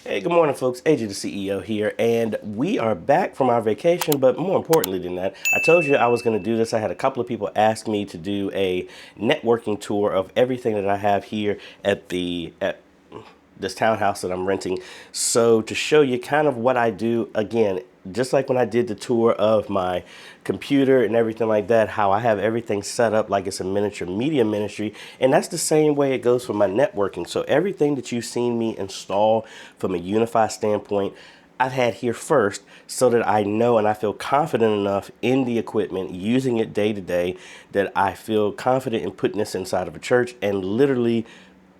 Hey, good morning, folks. AJ, the CEO here, and we are back from our vacation. But more importantly than that, I told you I was going to do this. I had a couple of people ask me to do a networking tour of everything that I have here at this townhouse that I'm renting. So to show you kind of what I do, again, just like when I did the tour of my computer and everything like that, how I have everything set up like it's a miniature media ministry. And that's the same way it goes for my networking. So everything that you've seen me install from a Unify standpoint, I've had here first so that I know and I feel confident enough in the equipment, using it day to day, that I feel confident in putting this inside of a church. And literally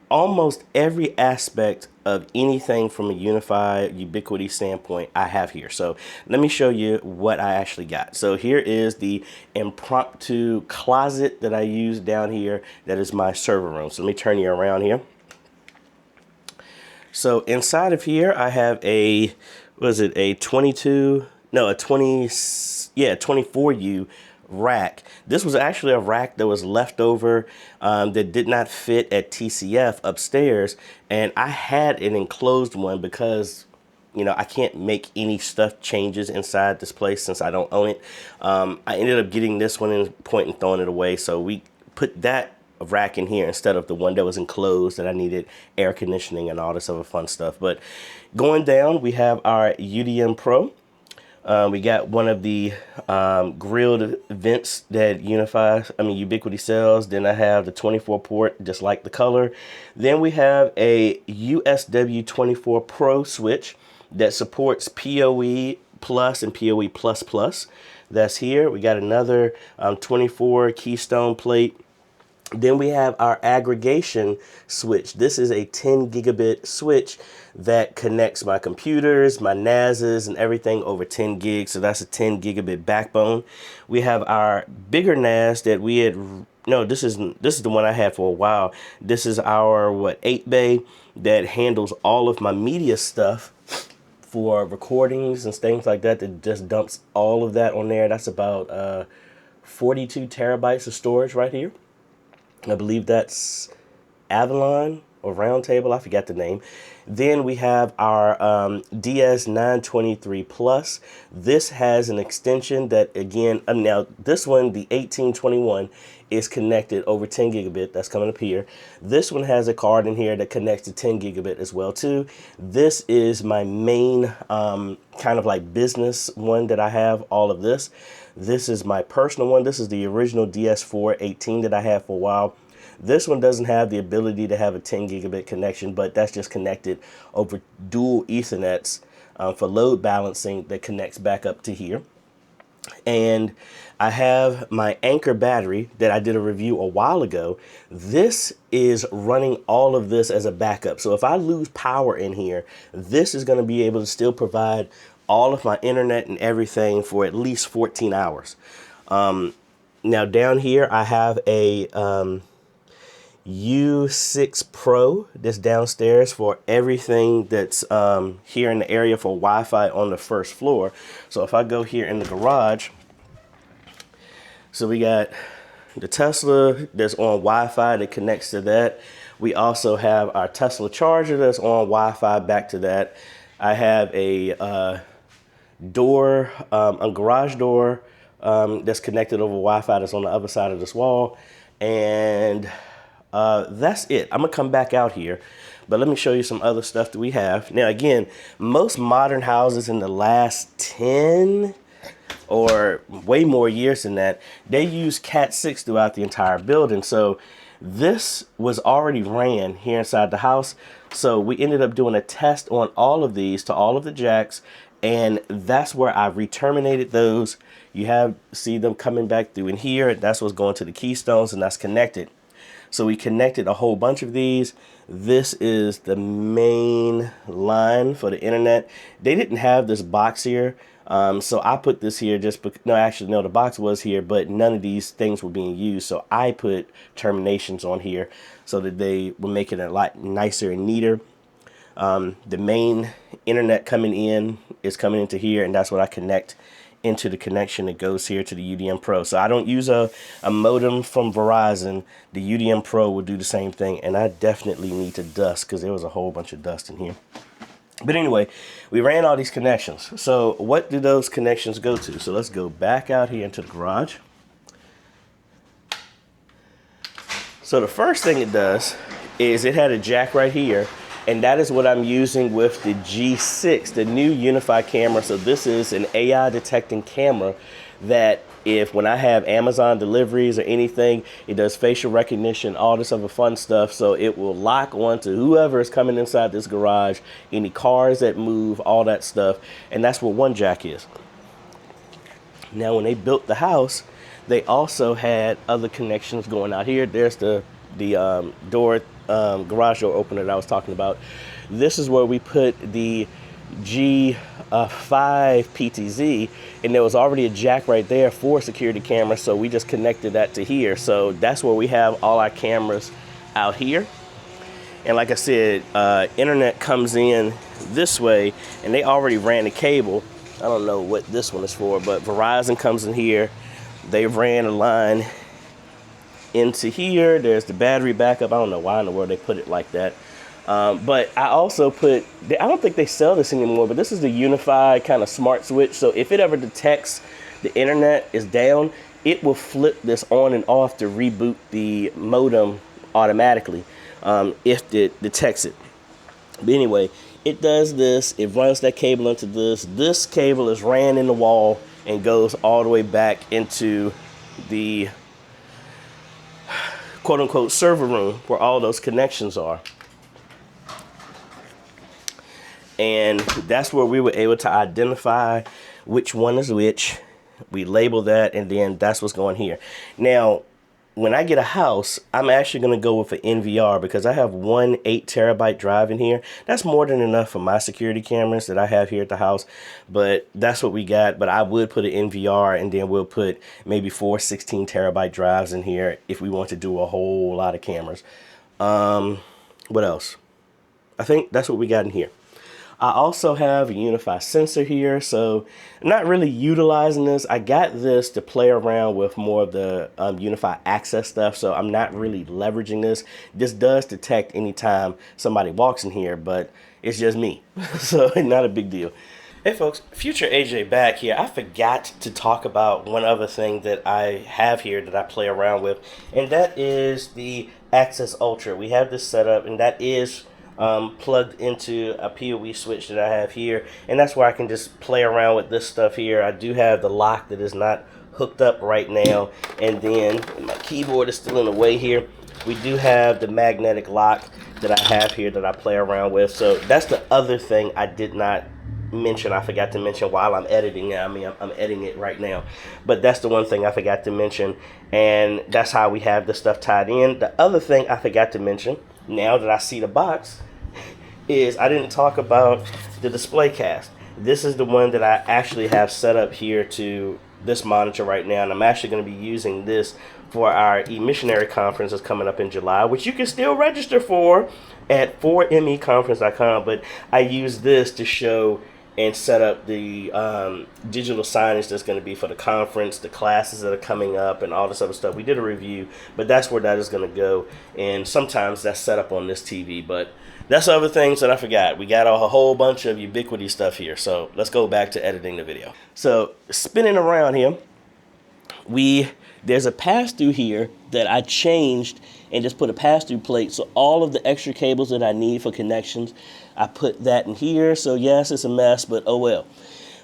almost every aspect of anything from a unified ubiquity standpoint I have here. So let me show you what I actually got. So here is the impromptu closet that I use down here. That is my server room. So let me turn you around here. So inside of here I have a, was it a 22, no, a 20, yeah, 24U rack. This was actually a rack that was left over that did not fit at TCF upstairs, and I had an enclosed one because I can't make any stuff changes inside this place since I don't own it. I ended up getting this one in point and throwing it away, so we put that rack in here instead of the one that was enclosed that I needed air conditioning and all this other fun stuff. But going down, we have our UDM Pro. We got one of the grilled vents that Ubiquity sells. Then I have the 24 port, just like the color. Then we have a USW 24 Pro switch that supports PoE Plus and PoE Plus Plus. That's here. We got another 24 Keystone plate. Then we have our aggregation switch. This is a 10 gigabit switch that connects my computers, my NASs, and everything over 10 gigs. So that's a 10 gigabit backbone. We have our bigger NAS that we had. No, this is the one I had for a while. This is our 8 bay that handles all of my media stuff for recordings and things like that. That just dumps all of that on there. That's about 42 terabytes of storage right here. I believe that's Avalon or Roundtable. I forgot the name. Then we have our DS923 Plus. This has an extension that, again, now this one, the 1821, is connected over 10 gigabit. That's coming up here. This one has a card in here that connects to 10 gigabit as well too. This is my main kind of like business one that I have all of this. This is my personal one. This is the original DS418 that I had for a while. This one doesn't have the ability to have a 10 gigabit connection, but that's just connected over dual Ethernets for load balancing that connects back up to here. And I have my Anker battery that I did a review a while ago. This is running all of this as a backup. So if I lose power in here, this is going to be able to still provide all of my internet and everything for at least 14 hours. Now down here, I have a U6 Pro that's downstairs for everything that's here in the area for Wi-Fi on the first floor. So if I go here in the garage, so we got the Tesla that's on Wi-Fi that connects to that. We also have our Tesla charger that's on Wi-Fi back to that. I have a door, a garage door that's connected over Wi-Fi that's on the other side of this wall. And that's it. I'm gonna come back out here, but let me show you some other stuff that we have. Now, again, most modern houses in the last 10 or way more years than that, they use Cat 6 throughout the entire building. So this was already ran here inside the house. So we ended up doing a test on all of these to all of the jacks, and that's where I re-terminated those. You see them coming back through in here. That's what's going to the Keystones, and that's connected. So we connected a whole bunch of these. This is the main line for the internet. They didn't have this box here. So I put this here just because, no, the box was here, but none of these things were being used. So I put terminations on here so that they will make it a lot nicer and neater. The main internet coming in is coming into here, and that's what I connect into the connection that goes here to the UDM Pro. So I don't use a modem from Verizon. The UDM Pro will do the same thing, and I definitely need to dust because there was a whole bunch of dust in here. But anyway, we ran all these connections. So what do those connections go to? So let's go back out here into the garage. So the first thing it does is it had a jack right here, and that is what I'm using with the G6, the new unified camera. So this is an AI detecting camera that when I have Amazon deliveries or anything, it does facial recognition, all this other fun stuff. So it will lock onto whoever is coming inside this garage, any cars that move, all that stuff. And that's what one jack is. Now, when they built the house, they also had other connections going out here. There's the garage door opener that I was talking about. This is where we put the G5 PTZ, and there was already a jack right there for a security camera, so we just connected that to here. So that's where we have all our cameras out here. And like I said, internet comes in this way, and they already ran the cable. I don't know what this one is for, but Verizon comes in here. They ran a line into here. There's the battery backup. I don't know why in the world they put it like that. But I also I don't think they sell this anymore, but this is the unified kind of smart switch. So if it ever detects the internet is down, it will flip this on and off to reboot the modem automatically if it detects it. But anyway, it does this. It runs that cable into this. This cable is ran in the wall and goes all the way back into the quote unquote server room where all those connections are. And that's where we were able to identify which one is which. We label that, and then that's what's going here. Now, when I get a house, I'm actually going to go with an NVR because I have one 8 terabyte drive in here. That's more than enough for my security cameras that I have here at the house, but that's what we got. But I would put an NVR, and then we'll put maybe 4 16 terabyte drives in here if we want to do a whole lot of cameras. What else? I think that's what we got in here. I also have a unified sensor here, so I'm not really utilizing this. I got this to play around with more of the unified access stuff, so I'm not really leveraging this. This does detect anytime somebody walks in here, but it's just me, so not a big deal. Hey folks, Future AJ back here. I forgot to talk about one other thing that I have here that I play around with, and that is the Access Ultra. We have this set up, and that is plugged into a PoE switch that I have here, and that's where I can just play around with this stuff here. I do have the lock that is not hooked up right now, and then my keyboard is still in the way here. We do have the magnetic lock that I have here that I play around with. So that's the other thing I did not mention. I forgot to mention while I'm editing it. I mean, I'm editing it right now, but that's the one thing I forgot to mention, and that's how we have the stuff tied in. The other thing I forgot to mention, now that I see the box, is I didn't talk about the display cast. This is the one that I actually have set up here to this monitor right now, and I'm actually going to be using this for our eMissionary conference that's coming up in July, which you can still register for at 4meconference.com, but I use this to show and set up the digital signage that's going to be for the conference, the classes that are coming up, and all this other stuff. We did a review, but that's where that is going to go, and sometimes that's set up on this TV, but that's other things that I forgot. We got a whole bunch of Ubiquiti stuff here, so let's go back to editing the video. So spinning around here, there's a pass-through here that I changed and just put a pass-through plate. So all of the extra cables that I need for connections, I put that in here. So yes, it's a mess, but oh well.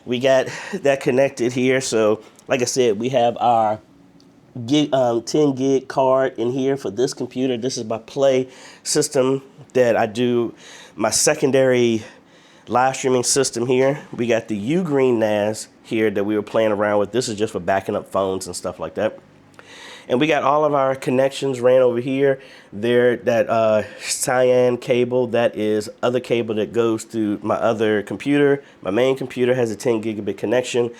We got that connected here. So like I said, we have our 10 gig card in here for this computer. This is my Play system that I do my secondary live streaming system here. We got the Ugreen NAS here that we were playing around with. This is just for backing up phones and stuff like that. And we got all of our connections ran over here. There, that cyan cable, that is other cable that goes to my other computer. My main computer has a 10 gigabit connection.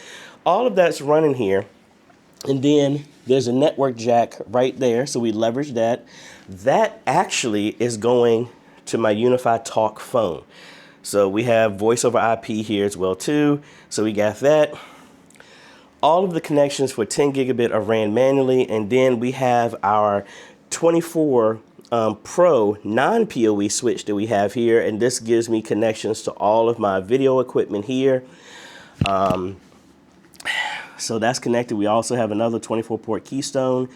All of that's running here. And then there's a network jack right there, so we leverage that. That actually is going to my Unified Talk phone. So we have voice over IP here as well too. So we got that. All of the connections for 10 gigabit are ran manually, and then we have our 24 Pro non-PoE switch that we have here, and this gives me connections to all of my video equipment here. So that's connected. We also have another 24-port Keystone.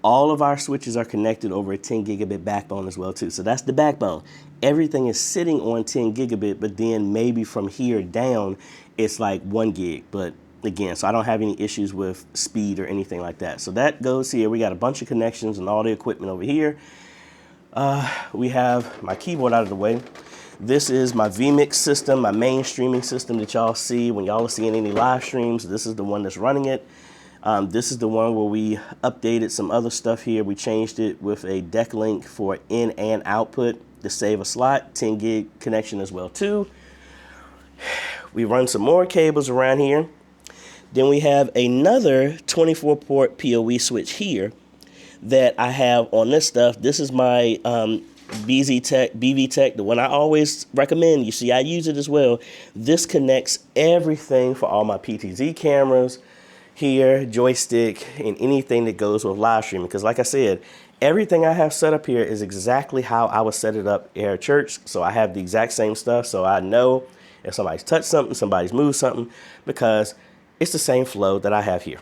All of our switches are connected over a 10 gigabit backbone as well too. So that's the backbone. Everything is sitting on 10 gigabit, but then maybe from here down, it's like 1 gig. But again, so I don't have any issues with speed or anything like that. So that goes here. We got a bunch of connections and all the equipment over here. We have my keyboard out of the way. This is my vMix system, my main streaming system that y'all see when y'all are seeing any live streams. This is the one that's running it. This is the one where we updated some other stuff here. We changed it with a deck link for in and output to save a slot, 10 gig connection as well too. We run some more cables around here. Then we have another 24-port PoE switch here that I have on this stuff. This is my BV Tech, the one I always recommend. You see, I use it as well. This connects everything for all my PTZ cameras here, joystick, and anything that goes with live streaming. Because like I said, everything I have set up here is exactly how I would set it up here at church. So I have the exact same stuff. So I know if somebody's touched something, somebody's moved something, because it's the same flow that I have here.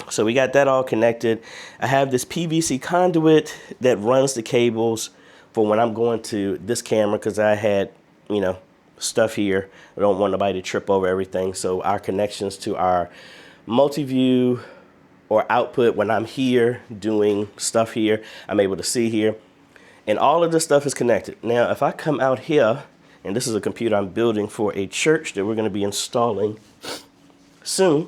So we got that all connected. I have this PVC conduit that runs the cables for when I'm going to this camera, because I had, stuff here. I don't want nobody to trip over everything. So our connections to our multi-view or output, when I'm here doing stuff here, I'm able to see here. And all of this stuff is connected. Now, if I come out here, and this is a computer I'm building for a church that we're going to be installing soon.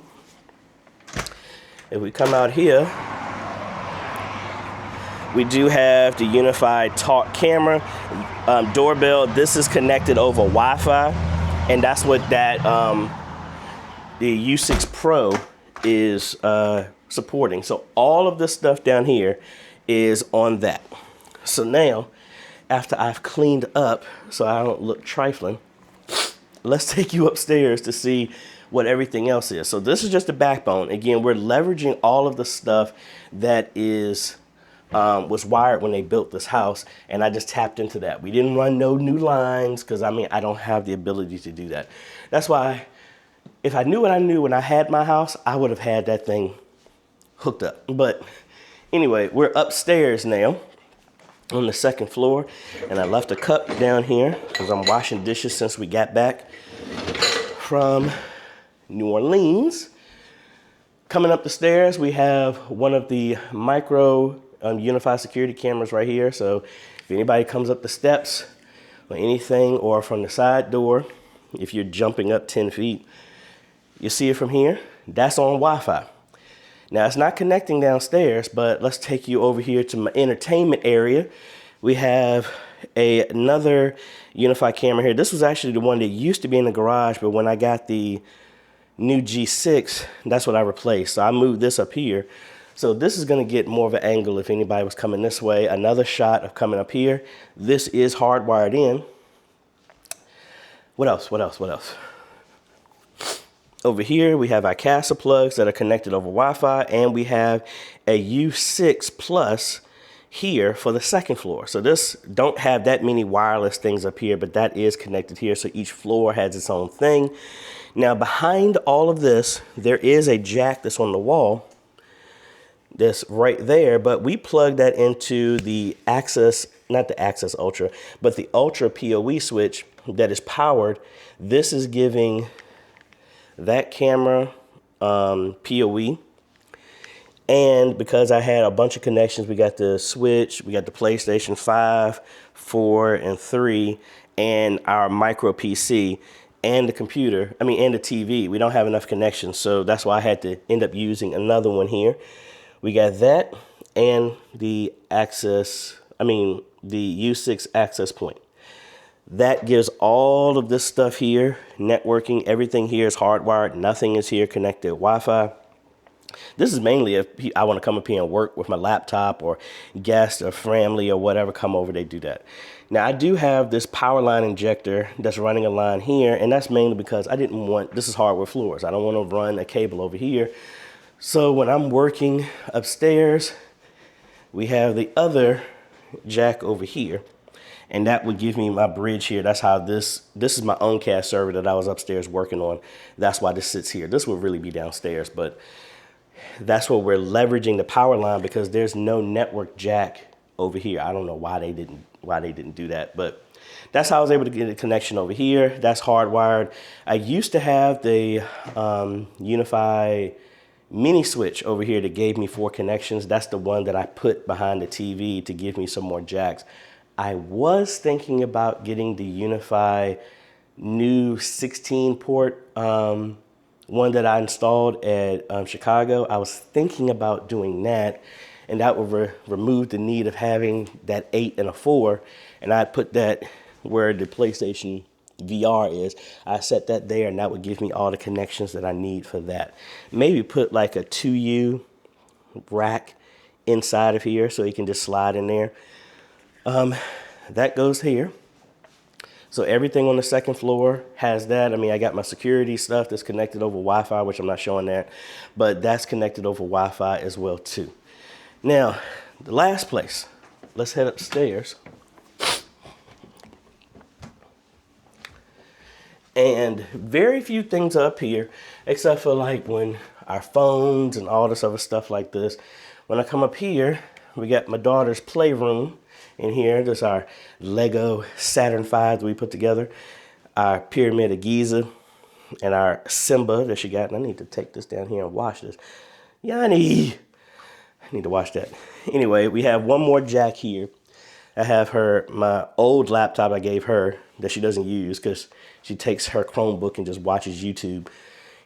If we come out here, we do have the unified talk camera doorbell. This is connected over Wi-Fi, and that's what that the U6 Pro is supporting. So all of this stuff down here is on that. So now, after I've cleaned up so I don't look trifling, let's take you upstairs to see what everything else is. So this is just the backbone. Again, we're leveraging all of the stuff that is was wired when they built this house, and I just tapped into that. We didn't run no new lines because I don't have the ability to do that. That's why if I knew what I knew when I had my house, I would have had that thing hooked up. But anyway, we're upstairs now on the second floor, and I left a cup down here because I'm washing dishes since we got back from New Orleans. Coming up the stairs, we have one of the micro unified security cameras right here. So if anybody comes up the steps or anything, or from the side door, if you're jumping up 10 feet, you see it from here. That's on Wi-Fi. Now, it's not connecting downstairs, but let's take you over here to my entertainment area. We have another unified camera here. This was actually the one that used to be in the garage, but when I got the new G6, that's what I replaced. So I moved this up here. So this is going to get more of an angle if anybody was coming this way. Another shot of coming up here. This is hardwired in. What else? Over here, we have our Casa plugs that are connected over Wi-Fi, and we have a U6 Plus here for the second floor. So this don't have that many wireless things up here, but that is connected here. So each floor has its own thing. Now, behind all of this, there is a jack that's on the wall that's right there, but we plug that into the Access, not the Access Ultra, but the Ultra PoE switch that is powered. This is giving that camera PoE. And because I had a bunch of connections, we got the Switch, we got the PlayStation 5, 4, and 3, and our micro PC, and the computer, and the TV. We don't have enough connections, so that's why I had to end up using another one here. We got that and the the U6 access point. That gives all of this stuff here, networking, everything here is hardwired. Nothing is here connected to Wi-Fi. This is mainly if I want to come up here and work with my laptop, or guests or family or whatever come over, they do that. Now, I do have this power line injector that's running a line here, and that's mainly because I didn't want, this is hardwood floors. I don't want to run a cable over here. So when I'm working upstairs, we have the other jack over here, and that would give me my bridge here. That's how this is my Oncast server that I was upstairs working on. That's why this sits here. This would really be downstairs, but that's what we're leveraging the power line, because there's no network jack over here. I don't know why they didn't do that, but that's how I was able to get a connection over here. That's hardwired. I used to have the UniFi mini switch over here that gave me 4 connections. That's the one that I put behind the TV to give me some more jacks. I was thinking about getting the UniFi new 16 port one that I installed at Chicago. I was thinking about doing that, and that would remove the need of having that 8 and a 4, and I put that where the PlayStation VR is. I set that there, and that would give me all the connections that I need for that. Maybe put like a 2U rack inside of here so you can just slide in there. That goes here. So everything on the second floor has that. I mean, I got my security stuff that's connected over Wi-Fi, which I'm not showing that, but that's connected over Wi-Fi as well too. Now, the last place, let's head upstairs. And very few things up here, except for like when our phones and all this other stuff like this. When I come up here, we got my daughter's playroom in here. There's our Lego Saturn V that we put together, our Pyramid of Giza, and our Simba that she got. And I need to take this down here and wash this. Yanni, I need to wash that. Anyway, we have one more jack here. I have my old laptop I gave her that she doesn't use because she takes her Chromebook and just watches YouTube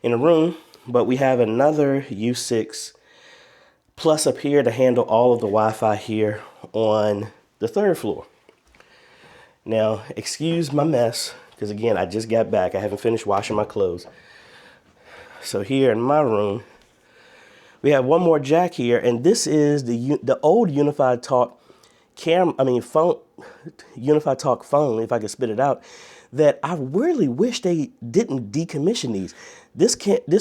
in a room. But we have another U6 Plus up here to handle all of the Wi-Fi here on the 3rd floor. Now, excuse my mess, because again, I just got back. I haven't finished washing my clothes. So here in my room, we have one more jack here, and this is the old UniFi Talk phone, UniFi Talk phone, if I could spit it out, that I really wish they didn't decommission these. This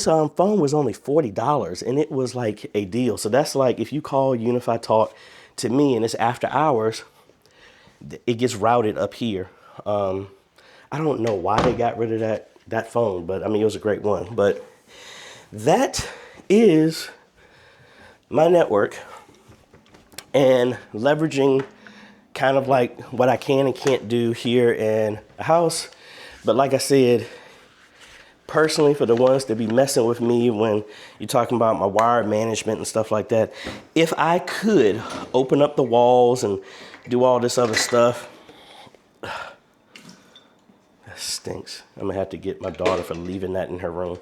phone was only $40, and it was like a deal. So that's like if you call UniFi Talk to me and it's after hours, it gets routed up here. I don't know why they got rid of that phone, but I mean, it was a great one. But that is my network, and leveraging kind of like what I can and can't do here in a house. But like I said, personally, for the ones that be messing with me when you're talking about my wire management and stuff like that, if I could open up the walls and do all this other stuff, that stinks. I'm gonna have to get my daughter for leaving that in her room.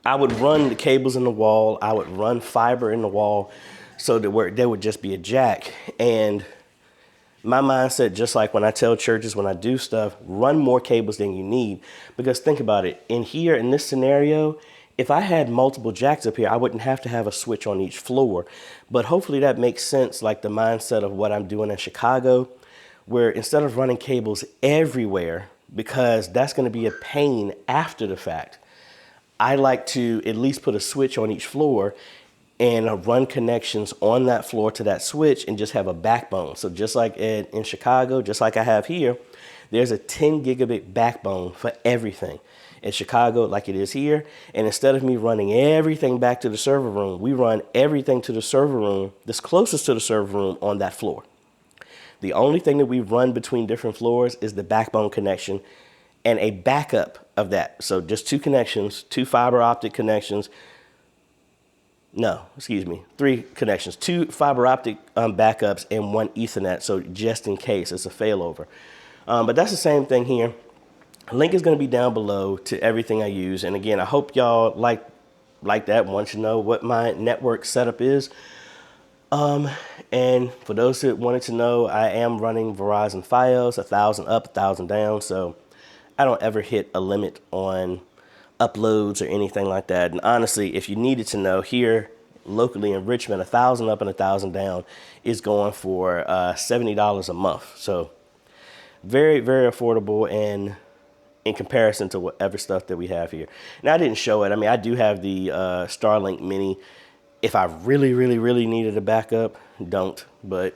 I would run the cables in the wall. I would run fiber in the wall so that where there would just be a jack. And my mindset, just like when I tell churches, when I do stuff, run more cables than you need. Because think about it, in here, in this scenario, if I had multiple jacks up here, I wouldn't have to have a switch on each floor. But hopefully that makes sense, like the mindset of what I'm doing in Chicago, where instead of running cables everywhere, because that's going to be a pain after the fact, I like to at least put a switch on each floor and run connections on that floor to that switch and just have a backbone. So just like in Chicago, just like I have here, there's a 10 gigabit backbone for everything in Chicago like it is here. And instead of me running everything back to the server room, we run everything to the server room that's closest to the server room on that floor. The only thing that we run between different floors is the backbone connection and a backup of that. So just 2 connections, 2 fiber optic connections. No, excuse me, 3 connections, 2 fiber optic backups and 1 Ethernet. So just in case, it's a failover. But that's the same thing here. Link is going to be down below to everything I use. And again, I hope y'all like that, want to know what my network setup is. And for those that wanted to know, I am running Verizon Fios, 1,000 up, 1,000 down. So I don't ever hit a limit on uploads or anything like that. And honestly, if you needed to know, here locally in Richmond, 1,000 up and 1,000 down is going for $70 a month. So very, very affordable, and in comparison to whatever stuff that we have here. Now, I didn't show it. I mean, I do have the Starlink Mini If I really, really, really needed a backup, don't. But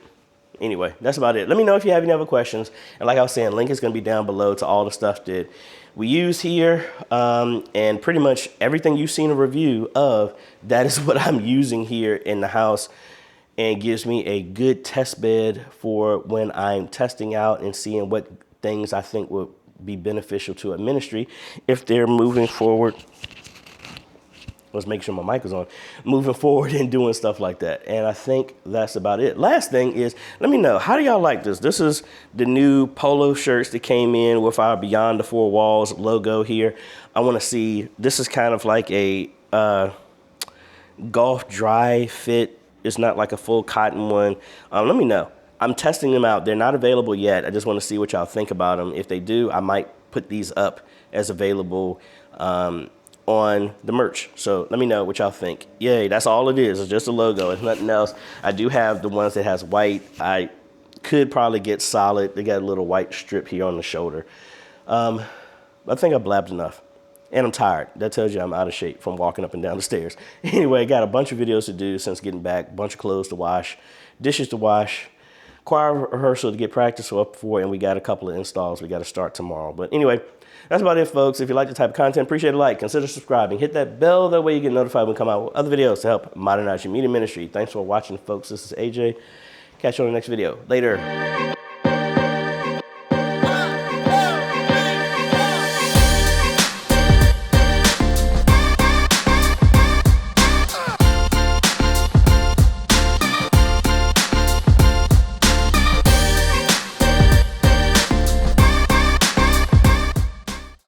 anyway, that's about it. Let me know if you have any other questions. And like I was saying, link is going to be down below to all the stuff that we use here. And pretty much everything you've seen a review of, that is what I'm using here in the house, and gives me a good test bed for when I'm testing out and seeing what things I think would be beneficial to a ministry if they're moving forward. Let's make sure my mic is on. Moving forward and doing stuff like that. And I think that's about it. Last thing is, let me know, how do y'all like this? This is the new polo shirts that came in with our Beyond the Four Walls logo here. I want to see, this is kind of like a golf dry fit. It's not like a full cotton one. Let me know. I'm testing them out. They're not available yet. I just want to see what y'all think about them. If they do, I might put these up as available on the merch. So let me know what y'all think. Yay, that's all it is. It's just a logo. It's nothing else. I do have the ones that has white. I could probably get solid. They got a little white strip here on the shoulder. I think I blabbed enough. And I'm tired. That tells you I'm out of shape from walking up and down the stairs. Anyway, got a bunch of videos to do since getting back, a bunch of clothes to wash, dishes to wash, choir rehearsal to get practice up for, and we got a couple of installs we got to start tomorrow. But anyway, that's about it, folks. If you like the type of content, appreciate a like, consider subscribing, hit that bell, that way you get notified when we come out with other videos to help modernize your media ministry. Thanks for watching, folks. This is AJ. Catch you on the next video. Later.